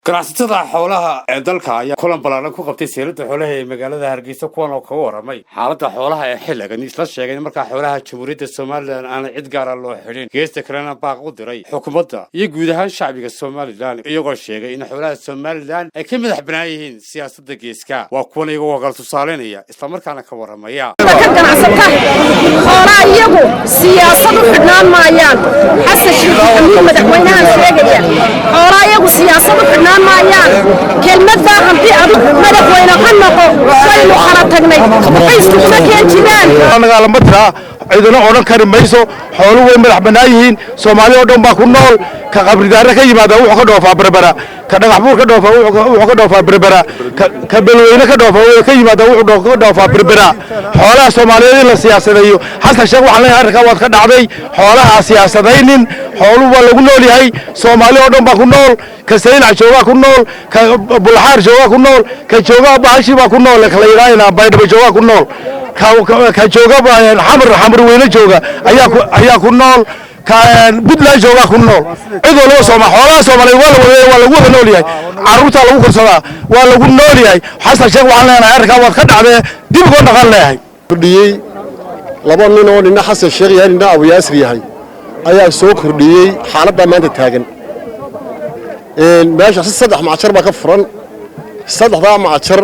ganacsatada xoolaha ee dalka ayaa kulan ballaaran ku qabtay seelada xoolaha ee magaalada Hargeysa kuwan oo kaga waramay xaaladda xoolaha ee xilligan isla sheegay in marka xoolaha Jamhuuriyadda Soomaaliland aan cid gaar ah loo xidhin geesta kalena baaq u diray xukuumadda iyo guud ahaan shacbiga Soomaaliland iyagoo sheegay in xoolaha Soomaaliland ay ka madax banaan yihiin siyaasadda geeska waa kuwan iyagoo gal tusaaleynaya isla markaana ka waramaya xoolaha iyagu siyaasad u xidhnaan maayaan xasan sheekh maxamuud madaxweynaha sheegaya xoolaha iyagu siyaasad u xidhnaan maayaan kelmadda hanti adag madaxweyne ka noqo waynu kala tagnay waxaystu kuma keen jiraan magaalada ciidana oran kari mayso xooluhu way madax banaan yihiin Soomaaliya oo dhan baa ku nool ka qabridaara ka yimaada wuxuu ka dhoofaa berbera ka dhagax buur ka dhoofaa wuxuu ka dhoofaa berbera ka balweyne ka dhoofaa ka yimaada wuxuu ka dhoofaa berbera xoolaha Soomaaliyeed la siyaasadayo xasan sheekh waxaan leeyahay arrinka waad ka dhacday xoolaha siyaasadaynin xooluhu waa lagu nool yahay Soomaaliya oo dhan baa ku nool ka saylac jooga ku nool ka bulxaar jooga ku nool ka jooga baashi baa ku nool kala yiraahdaa baydhabo jooga ku nool ka jooga xamar weyne jooga ayaa ku nool ka Puntland jooga ku nool cid walba xoolaha Soomaaliyeed waa lagu wada nool yahay carruurta lagu korsadaa waa lagu nool yahay xasan sheekh waxaan leenahay arrinka waad ka dhacday dib uga dhaqan leeyahay kordhiyay laba nin oo nina xasan sheekh yahay nina Abu Yaasir yahay ayaa soo kordhiyay xaaladda maanta taagan meesha saddex macjar baa ka furan saddexda macjar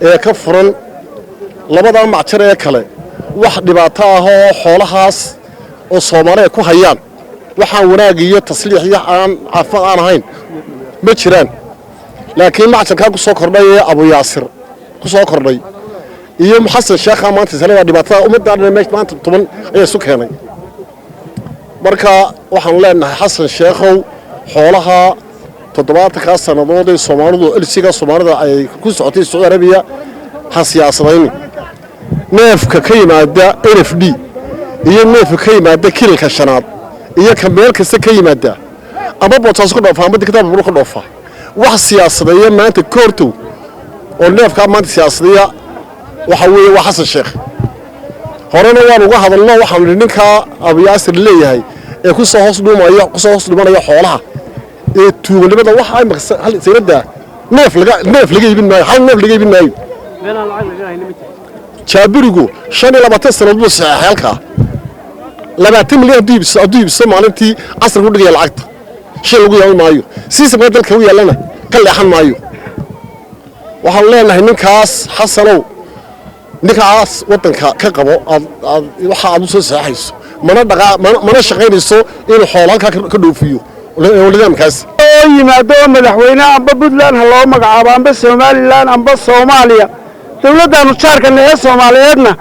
ee ka furan labada macjar ee kale wax dhibaato ah oo xoolahaas oo Soomaaliya ku hayaan waxaan wanaag iyo tasliix iyo aan cafaan aan ahayn ma jiraan laakiin macjarka ku soo kordhay Abu Yaasir ku soo kordhay iyo xasan sheekh maanta salada dhibaatada ummadda meesha maanta toban ay isu keenay marka waxaan leenahay xasan sheekhow xoolaha 70 sanadood ee Soomaalidu ilsiga Soomaalida ay ku socotay Saudi Arabia ha siyaasadayni neefka ka yimaada NFD iyo neefka ka yimaada kilka shanaad iyo ka meel kasta ka yimaada ama bootaas ku dhoofa ama diktaab buu ku dhoofa wax siyaasadeeya maanta koorto oo neefka maanta siyaasadeeya waxa weeye waa xasan sheekh horena waan uga hadalno waxaan ninka Abu Yaasir leeyahay ee ku soo hoos dhumanaya xoolaha ee tuuganimada waxa ay hal sayradda neef laga iibin maayo hal neef laga iibin maayo meelaan lacag laga haynin jaabirigu 25 sano buu saxay halka 20 milyan diibso maalintii asar ku dhigay lacagta shay lagu yaabo maayo siisaba dalka u yeelana ka leexan maayo waxaan leenahay ninkaas xasanow ninkaas wadanka ka qabo waxa aad soo saxayso mana shaqaynayso in xoolo halka ka dhoofiyo nidaamkaas oo yimaado madaxweyne amba Puntland loo magacaabo amba Somaliland amba Soomaaliya dawladdaanu jaarkan ee Soomaaliyeedna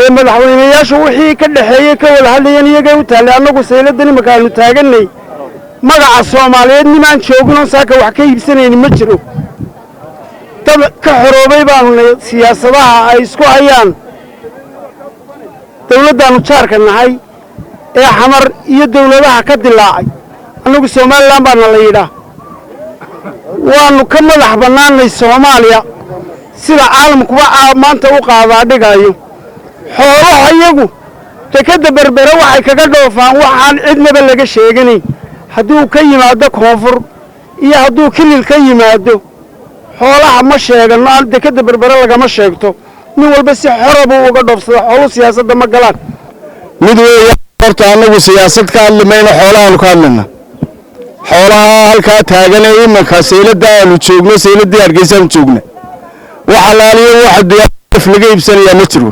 ee madaxweynayaashu wixii ka dhaxeeyay ka wada hadlayeen iyaga u taale anagu sayladani makaanu taaganay magaca Soomaaliyeed nimaan joogno saaka wax ka iibsanayeen ma jiro dad ka xoroobay baan siyaasadaha ay isku hayaan dawladdaanu jaarkan nahay ee xamar iyo dawladaha ka dilaacay anagu Soomaaliland baan la yiraahdaa waanu ka madax banaanay Soomaaliya sida caalamkuba maanta u qaadaa dhigayo xoolaha iyagu takada berbera waxay kaga dhoofaan waxaan cidnaba laga sheeganin haddii uu ka yimaado koonfur iyo haddii kilil ka yimaado xoolaha ma sheegano takada berbera lagama sheegto nin walba si xorab uga dhoofsado xoolo siyaasadda ma galaan mid weeye horta anagu siyaasad ka hadlimayna xoolaha ka hadlina xoolaha halka taaganay imanka seelada aanu joogno seeladii Hargeysa joogna waxa laaliyo waxa diyaaf laga iibsanaya ma jiro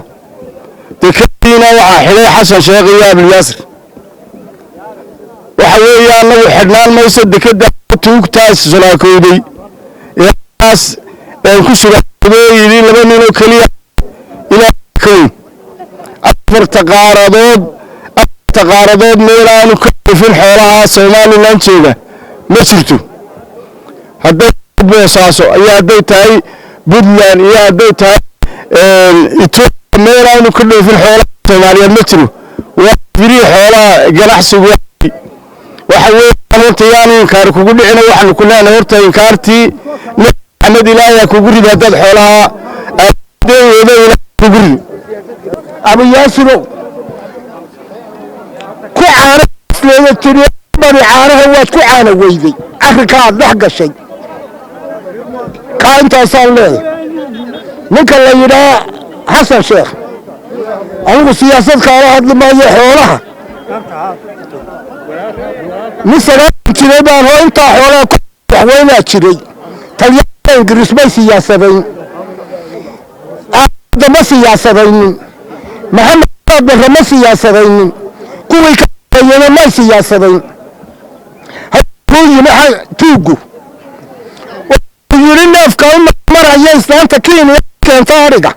dekadiina waxa xilay xasan sheekh iyo Abu Yaasir waxa weeyaan anagu xidhnaan mayso dekada tuugtaas sulaakooday yaas ee ku sulaakooday laba nin oo kaliya ila kow taqaaradood meelaanu ka dhifin xoolaha Soomaaliland jooga ma jirto hadday boosaaso ayaa haday tahay Puntland iyo haday tahay Itoobiya meelaanu ka dhifin xoolaha Soomaaliyeed ma jiro waa firi xoolaha ganacsigu waxa weeyaan intayaan inkaar kugu dhicina waxaan ku leenahay horta inkaartii Maxamed Ilaahay kugu riday dad xoolaha adeeyada kugu riday Abu Yaasir ku caarif leeyahay bari caanaha waad ku caana weyday afrikaa dhex gashay kaa intaasaan leeyahay ninka la yidhaa xasan sheekh anigu siyaasad kaala hadli maayo xoolaha nin sagaalan jiray baan hoo intaa xoolaha ku waxweynaa jiray talyaanka ingiriis may siyaasadayn aada ma siyaasadaynin maxamed barre ma siyaasadaynin kuwii ka hayana may siyaasadayn hadduu yimi tuugu wuxuu yidhi neefka u maraya islaanta kiiniya keenta adhiga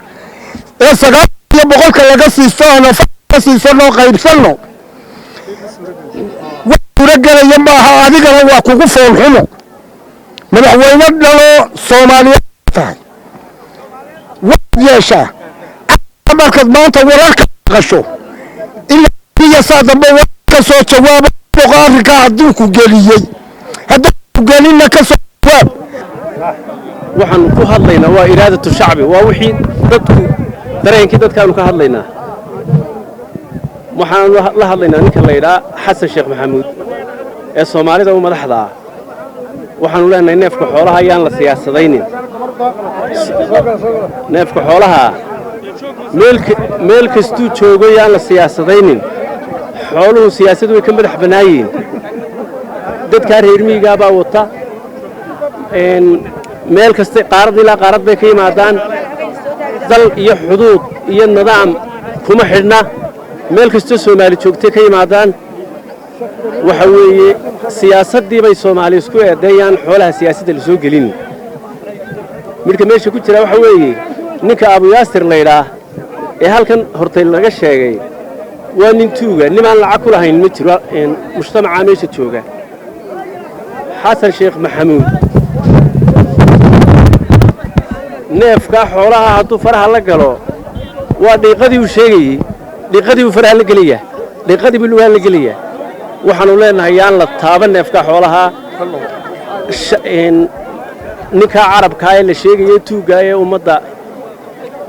ee 900 laga siisto ana ka siisano qaybsano wuxuu gelaya maaha adigana waa kugu foolxumo madaxweyne dhalo Soomaaliyeed tahay yeesha markaad maanta wararka qasho ilaa saadamba ka soo jawaabo boqorka hadduu ku geliyay hadduu ku gelina ka soo jawaab waxaan ku hadlaynaa waa iraadatu shacbi waa wixii dadku dareenkii dadkaanu ka hadlaynaa waxaan la hadlaynaa ninka la yiraahdo xasan sheekh maxamuud ee Soomaalida u madaxda ah waxaanu leenahay neefka xoolaha ayaan la siyaasadaynin neefka xoolaha meel kastuu joogo ayaan la siyaasadaynin xooluhu siyaasadu way ka madax banaayeen dadka reer miyiga baa wata meel kasta qaarad ilaa qaarad bay ka yimaadaan dal iyo xuduud iyo nidaam kuma xidhna meel kasta Soomaali joogtay ka yimaadaan waxa weeye siyaasadii bay Soomaali isku eedeeyaan xoolaha siyaasadda la soo gelin marka meesha ku jira waxa weeye ninka Abu Yaasir Leeyra ee halkan hortay laga sheegay waa nin tuuga nimaan lacag ku lahayn ma jiro mujtamaca meesha jooga xasan sheekh maxamuud neefka xoolaha hadduu faraha la galo waa dhiiqadii uu sheegay dhiiqadii uu faraha la galiya dhiiqadii uu la galiya waxaanu leenahay yaan la taaban neefka xoolaha ninka carabka ee la sheegay tuuga ee ummadda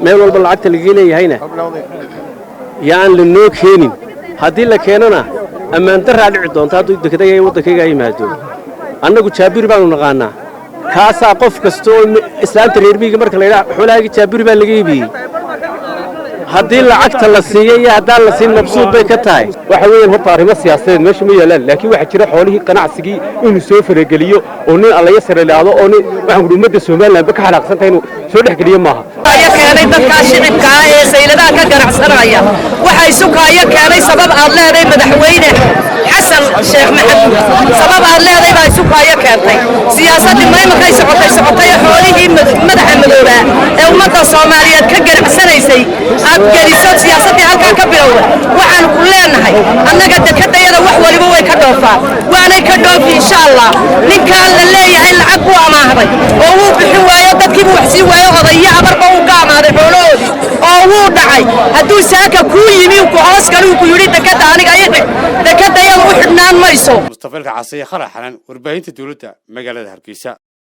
meel walba lacagta laga leeyahayna yaan la noo keenin haddii la keenana ammaan darra dhici doonta hadduu dekedaya waddankayga yimaado annagu jaabir baanu naqaanaa kaasaa qof kasta oo islaanta reer miyiga marka la yiraahdo xoolaha jaabir baa laga iibiyey haddii lacagta la siiyay iyo haddaan la siin mabsuud bay ka tahay waxa weeyaan horta arrimo siyaasadeed meesha ma yeelaan laakiin waxa jira xoolihii ganacsigii inuu soo farageliyo oo nin alla yasar ilaado oo nin waxaan ku ummadda Soomaaliland ba ka xanaaqsantay inuu soo dhaxgeliyo maaha ayaa keenay dadka shicibka ee sayladaha ka ganacsanaya waxa ay sukaaya keenay sabab aad leedahay madaxweyne xasan sheekh maxamuud sabab aad leedahay baa sukaaya keentay siyaasadii maymay socotay xoolihii madaxa madooba ee ummadda Soomaaliyeed ka ganacsanaysay aad geliso siyaasadii halka ka bilowday waxaan ku leenahay annaga dekadayada wax waliba way ka dhoofaa waanay ka dhoofi insha Allah ninka la leeyahay lacag ku amaahday oo uu bixin waayo dadkii wax sii waayo odaya abarba uu ka amaaday xoolahoodii oo uu dhacay hadduu saaka ku yimi ku hoos galuu ku yiri dekada aniga ayay dekadayada u xidhnaan mayso Mustafa Alcasiya Kharaxan warbaahinta dawladda magaalada Hargeysa